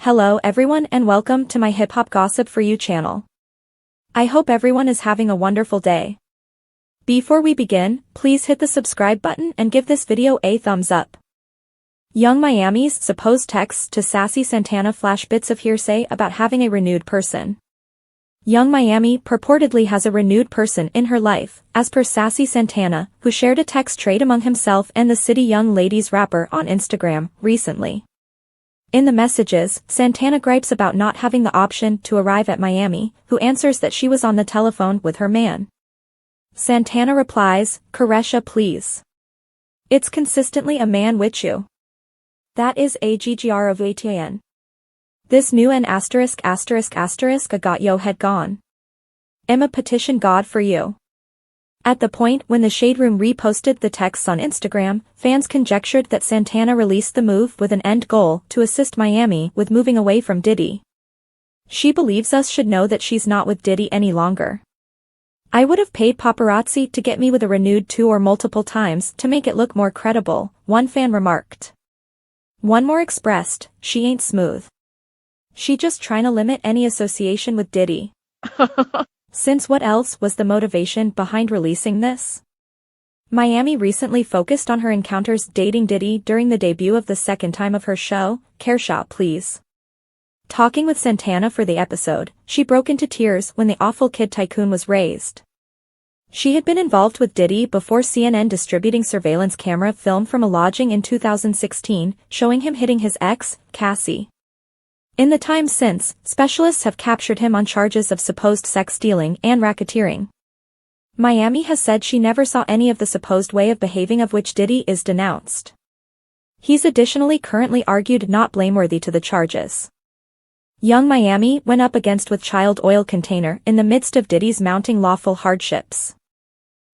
Hello everyone and welcome to my Hip Hop Gossip For You channel. I hope everyone is having a wonderful day. Before we begin, please hit the subscribe button and give this video a thumbs up. Young Miami's supposed texts to Saucy Santana flash bits of hearsay about having a renewed person. Young Miami purportedly has a renewed person in her life, as per Saucy Santana, who shared a text trade among himself and the City Young Ladies rapper on Instagram recently. In the messages, Santana gripes about not having the option to arrive at Miami, who answers that she was on the telephone with her man. Santana replies, "Caresha please. It's consistently a man with you. That is a GGR of ATN. This new and **** got yo head gone. Emma petition God for you." At the point when the Shade Room reposted the texts on Instagram, fans conjectured that Santana released the move with an end goal to assist Miami with moving away from Diddy. She believes us should know that she's not with Diddy any longer. "I would have paid paparazzi to get me with a renewed 2 or multiple times to make it look more credible," one fan remarked. One more expressed, "She ain't smooth. She just trying to limit any association with Diddy." Since what else was the motivation behind releasing this? Miami recently focused on her encounters dating Diddy during the debut of the second time of her show, Caresha Please. Talking with Santana for the episode, she broke into tears when the awful kid tycoon was raised. She had been involved with Diddy before CNN distributing surveillance camera film from a lodging in 2016, showing him hitting his ex, Cassie. In the time since, specialists have captured him on charges of supposed sex stealing and racketeering. Miami has said she never saw any of the supposed way of behaving of which Diddy is denounced. He's additionally currently argued not blameworthy to the charges. Young Miami went up against with child oil container in the midst of Diddy's mounting lawful hardships.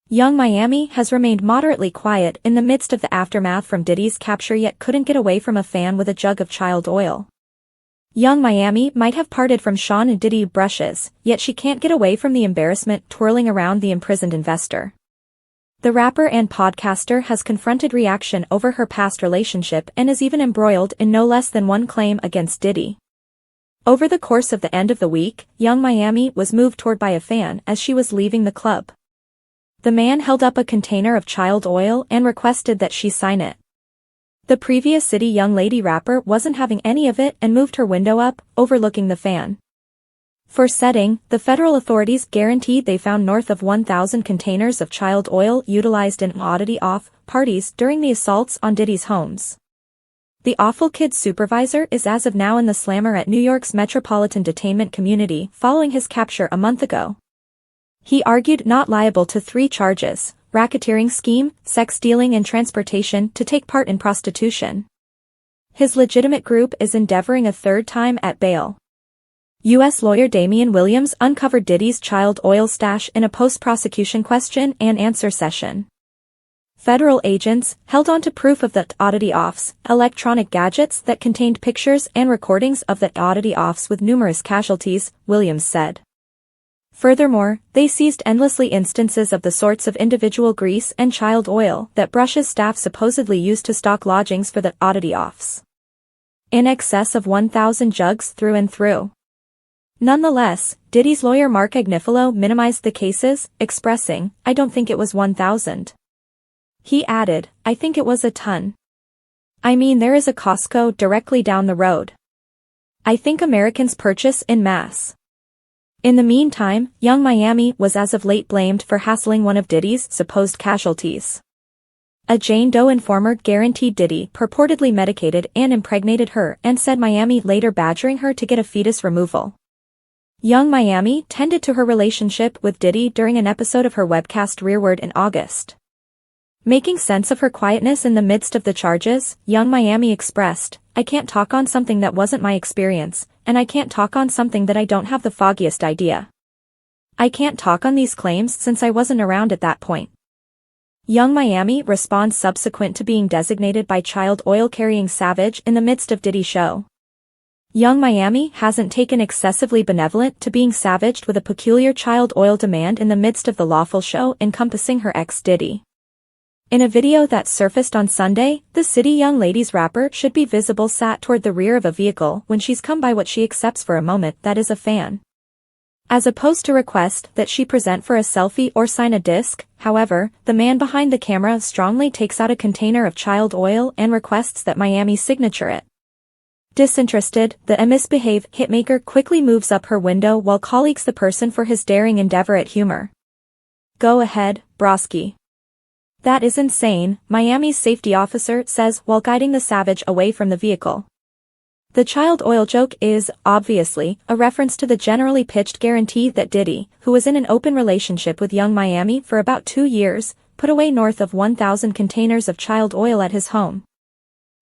Young Miami has remained moderately quiet in the midst of the aftermath from Diddy's capture yet couldn't get away from a fan with a jug of child oil. Young Miami might have parted from Sean and Diddy brushes, yet she can't get away from the embarrassment twirling around the imprisoned investor. The rapper and podcaster has confronted reaction over her past relationship and is even embroiled in no less than one claim against Diddy. Over the course of the end of the week, Young Miami was moved toward by a fan as she was leaving the club. The man held up a container of child oil and requested that she sign it. The previous City Young Lady rapper wasn't having any of it and moved her window up, overlooking the fan. For setting, the federal authorities guaranteed they found north of 1,000 containers of child oil utilized in oddity-off parties during the assaults on Diddy's homes. The awful kid's supervisor is as of now in the slammer at New York's Metropolitan Detainment Community following his capture a month ago. He argued not liable to 3 charges: racketeering scheme, sex stealing and transportation to take part in prostitution. His legitimate group is endeavoring a third time at bail. U.S. lawyer Damian Williams uncovered Diddy's child oil stash in a post-prosecution question and answer session. Federal agents held on to proof of the oddity-offs, electronic gadgets that contained pictures and recordings of the oddity-offs with numerous casualties, Williams said. Furthermore, they seized endlessly instances of the sorts of individual grease and child oil that Brush's staff supposedly used to stock lodgings for the oddity-offs. In excess of 1,000 jugs through and through. Nonetheless, Diddy's lawyer Mark Agnifilo minimized the cases, expressing, "I don't think it was 1,000. He added, "I think it was a ton. I mean, there is a Costco directly down the road. I think Americans purchase in mass." In the meantime, Young Miami was as of late blamed for hassling one of Diddy's supposed casualties. A Jane Doe informer guaranteed Diddy purportedly medicated and impregnated her and said Miami later badgering her to get a fetus removal. Young Miami tended to her relationship with Diddy during an episode of her webcast Rearward in August. Making sense of her quietness in the midst of the charges, Young Miami expressed, "I can't talk on something that wasn't my experience, and I can't talk on something that I don't have the foggiest idea. I can't talk on these claims since I wasn't around at that point." Young Miami responds subsequent to being designated by child oil-carrying savage in the midst of Diddy's show. Young Miami hasn't taken excessively benevolent to being savaged with a peculiar child oil demand in the midst of the lawful show encompassing her ex Diddy. In a video that surfaced on Sunday, the City Young Ladies rapper should be visible sat toward the rear of a vehicle when she's come by what she accepts for a moment that is a fan. As opposed to request that she present for a selfie or sign a disc, however, the man behind the camera strongly takes out a container of child oil and requests that Miami signature it. Disinterested, the misbehave hitmaker quickly moves up her window while colleagues the person for his daring endeavor at humor. "Go ahead, broski. That is insane," Miami's safety officer says while guiding the savage away from the vehicle. The child oil joke is, obviously, a reference to the generally pitched guarantee that Diddy, who was in an open relationship with Young Miami for about 2 years, put away north of 1,000 containers of child oil at his home.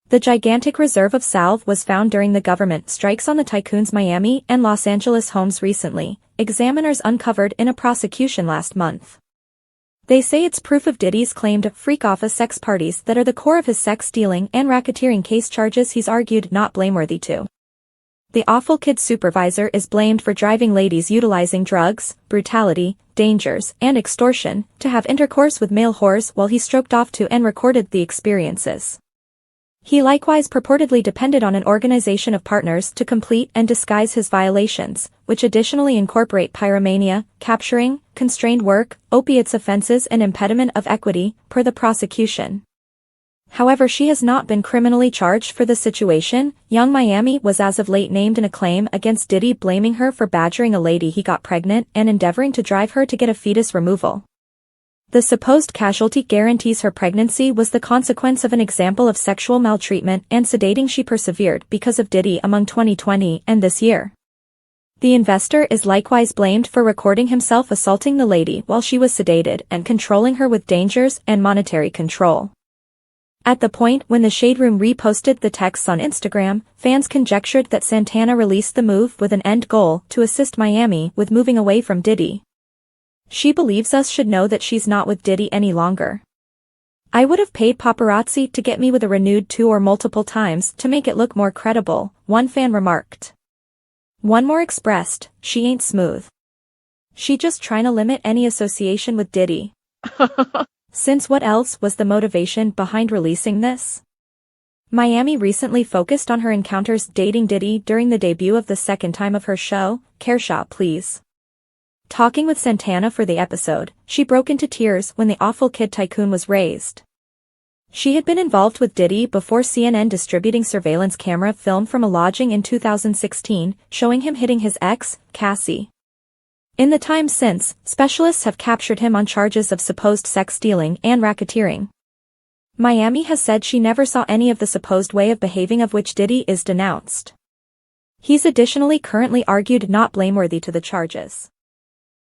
The gigantic reserve of salve was found during the government strikes on the tycoon's Miami and Los Angeles homes recently, examiners uncovered in a prosecution last month. They say it's proof of Diddy's claimed freak-office sex parties that are the core of his sex stealing and racketeering case charges he's argued not blameworthy to. The awful kid supervisor is blamed for driving ladies utilizing drugs, brutality, dangers, and extortion to have intercourse with male whores while he stroked off to and recorded the experiences. He likewise purportedly depended on an organization of partners to complete and disguise his violations, which additionally incorporate pyromania, capturing, constrained work, opiates offenses and impediment of equity, per the prosecution. However, she has not been criminally charged for the situation. Young Miami was as of late named in a claim against Diddy blaming her for badgering a lady he got pregnant and endeavoring to drive her to get a fetus removal. The supposed casualty guarantees her pregnancy was the consequence of an example of sexual maltreatment and sedating she persevered because of Diddy among 2020 and this year. The investor is likewise blamed for recording himself assaulting the lady while she was sedated and controlling her with dangers and monetary control. At the point when the Shade Room reposted the texts on Instagram, fans conjectured that Santana released the move with an end goal to assist Miami with moving away from Diddy. "She believes us should know that she's not with Diddy any longer. I would have paid paparazzi to get me with a renewed 2 or multiple times to make it look more credible," one fan remarked. One more expressed, "She ain't smooth. She just trying to limit any association with Diddy." Since what else was the motivation behind releasing this? Miami recently focused on her encounters dating Diddy during the debut of the second time of her show, Kershaw Please. Talking with Santana for the episode, she broke into tears when the awful kid tycoon was raised. She had been involved with Diddy before CNN distributing surveillance camera film from a lodging in 2016, showing him hitting his ex, Cassie. In the time since, specialists have captured him on charges of supposed sex stealing and racketeering. Miami has said she never saw any of the supposed way of behaving of which Diddy is denounced. He's additionally currently argued not blameworthy to the charges.